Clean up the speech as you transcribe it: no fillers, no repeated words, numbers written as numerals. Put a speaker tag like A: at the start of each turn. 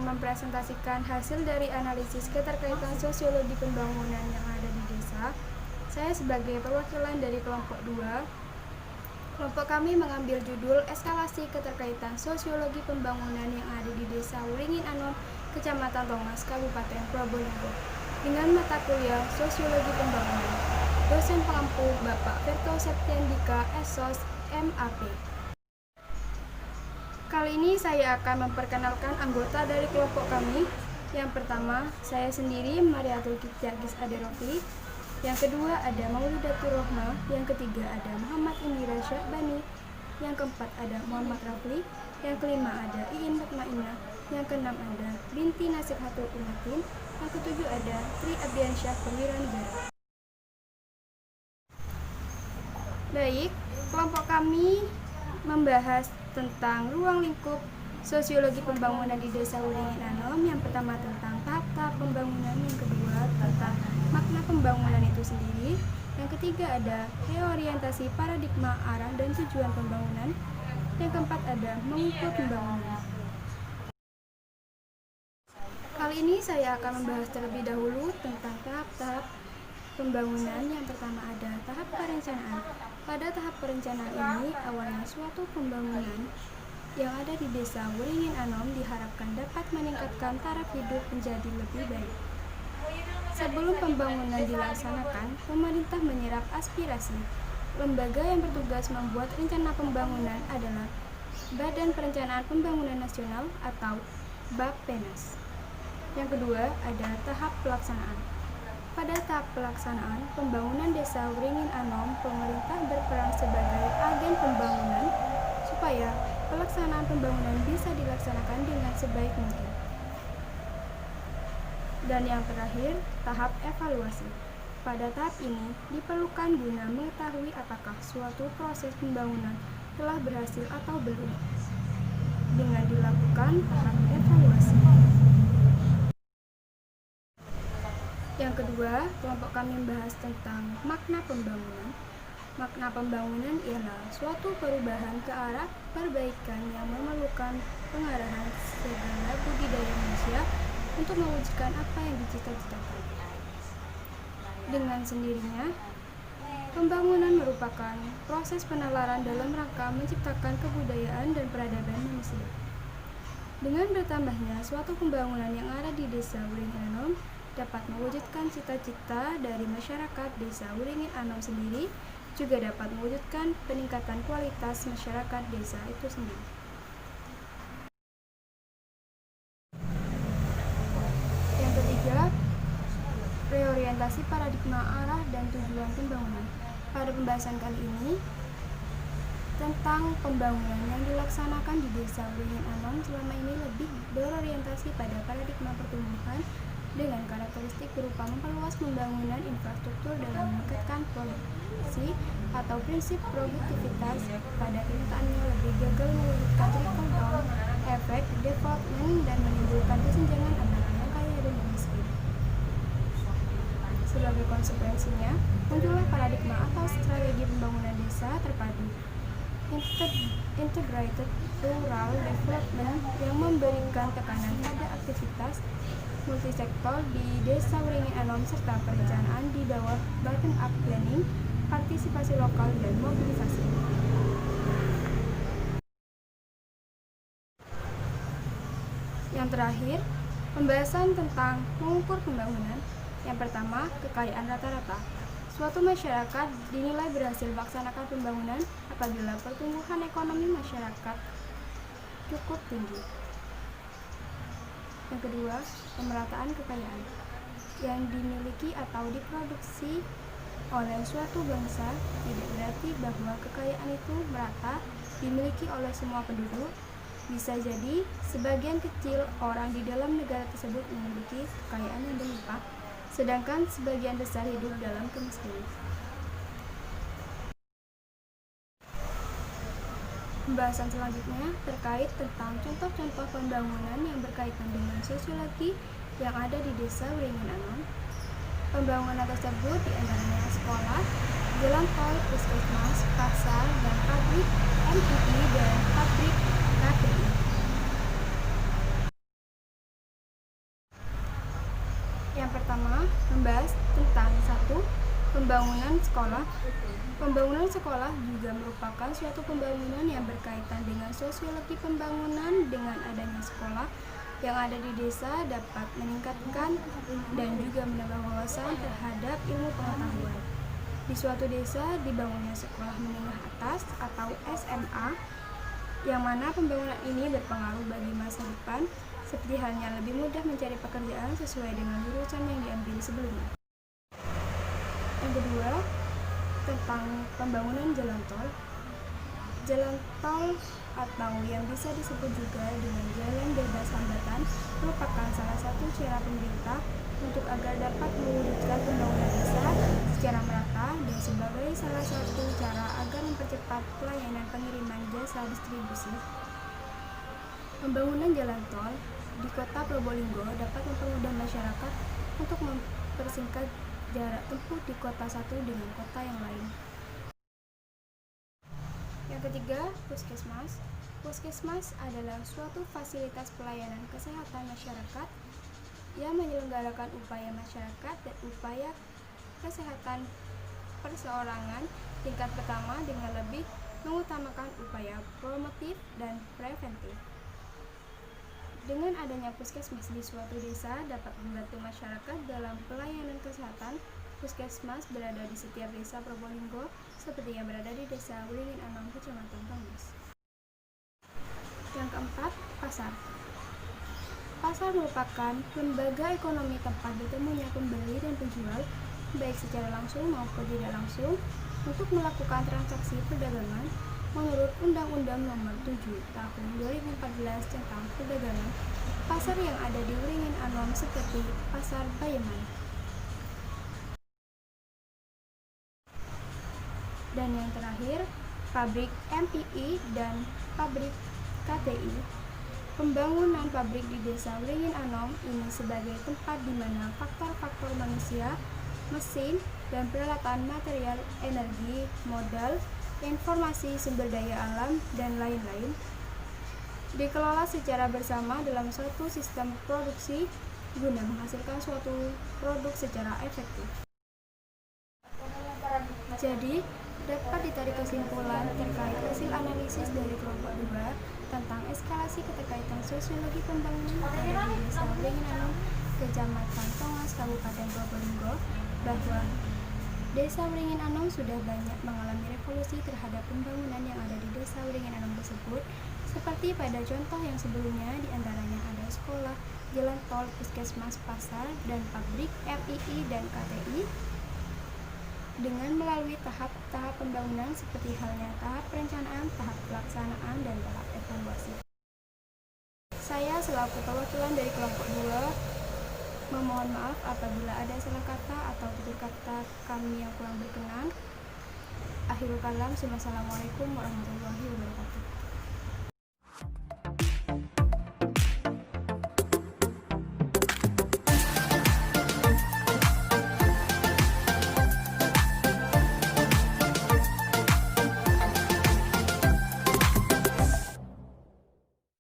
A: akan mempresentasikan hasil dari analisis keterkaitan sosiologi pembangunan yang ada di desa. Saya sebagai perwakilan dari kelompok 2. Kelompok kami mengambil judul Eskalasi Keterkaitan Sosiologi Pembangunan yang ada di Desa Wringin Anom, Kecamatan Tongas, Kabupaten Probolinggo, dengan mata kuliah Sosiologi Pembangunan. Dosen pengampu Bapak Verto Septiandika, SSOS, MAP. Kali ini saya akan memperkenalkan anggota dari kelompok kami. Yang pertama, saya sendiri, Mariatul Kityagis Aderofi. Yang kedua ada Maulidatur Rohma. Yang ketiga ada Muhammad Indira Syahbani. Yang keempat ada Muhammad Rafli. Yang kelima ada Iin Mutmainah. Yang keenam ada Binti Nasihatul Umatin. Yang ketujuh ada Tri Abdiansyah Perwiranegara. Baik, kelompok kami membahas tentang ruang lingkup sosiologi pembangunan di Desa Wringin Anom. Yang pertama tentang tahap-tahap pembangunan, yang kedua tentang makna pembangunan itu sendiri, yang ketiga ada reorientasi paradigma arah dan tujuan pembangunan, yang keempat ada mengukur pembangunan. Kali ini saya akan membahas terlebih dahulu tentang tahap-tahap pembangunan. Yang pertama ada tahap perencanaan. Pada tahap perencanaan ini, awalnya suatu pembangunan yang ada di Desa Wringin Anom diharapkan dapat meningkatkan taraf hidup menjadi lebih baik. Sebelum pembangunan dilaksanakan, pemerintah menyerap aspirasi. Lembaga yang bertugas membuat rencana pembangunan adalah Badan Perencanaan Pembangunan Nasional atau BAPENAS. Yang kedua ada tahap pelaksanaan. Pada tahap pelaksanaan pembangunan Desa Wringin Anom, pemerintah berperan sebagai agen pembangunan supaya pelaksanaan pembangunan bisa dilaksanakan dengan sebaik mungkin. Dan yang terakhir, tahap evaluasi. Pada tahap ini diperlukan guna mengetahui apakah suatu proses pembangunan telah berhasil atau belum, dengan dilakukan tahap evaluasi. Yang kedua, kelompok kami membahas tentang makna pembangunan. Makna pembangunan ialah suatu perubahan ke arah perbaikan yang memerlukan pengarahan segala budidaya manusia untuk mewujudkan apa yang dicita-citakan. Dengan sendirinya, pembangunan merupakan proses penalaran dalam rangka menciptakan kebudayaan dan peradaban manusia. Dengan bertambahnya suatu pembangunan yang ada di Desa Wringin Anom dapat mewujudkan cita-cita dari masyarakat Desa Wringin Anom sendiri, juga dapat mewujudkan peningkatan kualitas masyarakat desa itu sendiri. Yang ketiga, reorientasi paradigma arah dan tujuan pembangunan. Pada pembahasan kali ini tentang pembangunan yang dilaksanakan di Desa Wringin Anom selama ini lebih berorientasi pada paradigma pertumbuhan dengan karakteristik berupa memperluas pembangunan infrastruktur dalam meningkatkan produksi atau prinsip produktivitas. Pada kenyataannya lebih gagal mewujudkan trickle down effect development dan menimbulkan kesenjangan antara yang kaya dan yang miskin. Sebagai konsekuensinya, muncullah paradigma atau strategi pembangunan desa terpadu integrated rural development yang memberikan tekanan pada aktivitas multisektor di Desa Wringin Anom serta perencanaan di bawah bottom up planning, partisipasi lokal dan mobilisasi. Yang terakhir, pembahasan tentang mengukur pembangunan. Yang pertama, kekayaan rata-rata. Suatu masyarakat dinilai berhasil melaksanakan pembangunan apabila pertumbuhan ekonomi masyarakat cukup tinggi. Yang kedua, pemerataan kekayaan yang dimiliki atau diproduksi oleh suatu bangsa tidak berarti bahwa kekayaan itu merata dimiliki oleh semua penduduk. Bisa jadi sebagian kecil orang di dalam negara tersebut memiliki kekayaan yang berlimpah, sedangkan sebagian besar hidup dalam kemiskinan. Pembahasan selanjutnya terkait tentang contoh-contoh pembangunan yang berkaitan dengan sosiologi yang ada di Desa Wringin Anom. Pembangunan tersebut diantaranya sekolah, jalan tol, puskesmas, pasar, dan pabrik MII dan pabrik KPI. Yang pertama, membahas tentang satu, pembangunan sekolah. Pembangunan sekolah juga merupakan suatu pembangunan yang berkaitan dengan sosiologi pembangunan. Dengan adanya sekolah yang ada di desa dapat meningkatkan dan juga menambah wawasan terhadap ilmu pengetahuan. Di suatu desa dibangunnya sekolah menengah atas atau SMA, yang mana pembangunan ini berpengaruh bagi masa depan, seperti halnya lebih mudah mencari pekerjaan sesuai dengan jurusan yang diambil sebelumnya. Yang kedua, tentang pembangunan jalan tol. Jalan tol atau yang bisa disebut juga dengan jalan bebas hambatan merupakan salah satu cara pemerintah untuk agar dapat mewujudkan pembangunan desa secara merata dan sebagai salah satu cara agar mempercepat pelayanan pengiriman jasa distribusi. Pembangunan jalan tol di kota Probolinggo dapat mempermudah masyarakat untuk mempersingkat jarak tempuh di kota satu dengan kota yang lain. Yang ketiga, puskesmas. Puskesmas adalah suatu fasilitas pelayanan kesehatan masyarakat yang menyelenggarakan upaya masyarakat dan upaya kesehatan perseorangan tingkat pertama dengan lebih mengutamakan upaya promotif dan preventif. Dengan adanya puskesmas di suatu desa dapat membantu masyarakat dalam pelayanan kesehatan. Puskesmas berada di setiap desa Probolinggo, seperti yang berada di desa Wringin Anom, Kecamatan Tongnes. Yang keempat, pasar. Pasar merupakan lembaga ekonomi tempat bertemunya pembeli dan penjual, baik secara langsung maupun tidak langsung, untuk melakukan transaksi perdagangan menurut Undang-Undang Nomor 7 Tahun 2014 tentang Perdagangan. Pasar yang ada di Wringin Anom seperti Pasar Bayeman. Dan yang terakhir, pabrik MPI dan pabrik KTI. Pembangunan pabrik di desa Wringin Anom ini sebagai tempat di mana faktor-faktor manusia, mesin, dan peralatan material, energi, modal, informasi, sumber daya alam, dan lain-lain dikelola secara bersama dalam suatu sistem produksi guna menghasilkan suatu produk secara efektif. Jadi, dapat ditarik kesimpulan terkait hasil analisis dari kelompok 2 tentang eskalasi keterkaitan sosiologi pembangunan pada di desa Wringin Anom, Kecamatan Tongas, Kabupaten Probolinggo, bahwa desa Wringin Anom sudah banyak mengalami revolusi terhadap pembangunan yang ada di desa Wringin Anom tersebut, seperti pada contoh yang sebelumnya diantaranya ada sekolah, jalan tol, puskesmas, pasar, dan pabrik MII dan KTI, dengan melalui tahap-tahap pembangunan seperti halnya tahap perencanaan, tahap pelaksanaan, dan tahap evaluasi. Saya selaku perwakilan dari kelompok 2 memohon maaf apabila ada salah kata atau tutur kata kami yang kurang berkenan. Akhirul kalam, wassalamualaikum warahmatullahi wabarakatuh.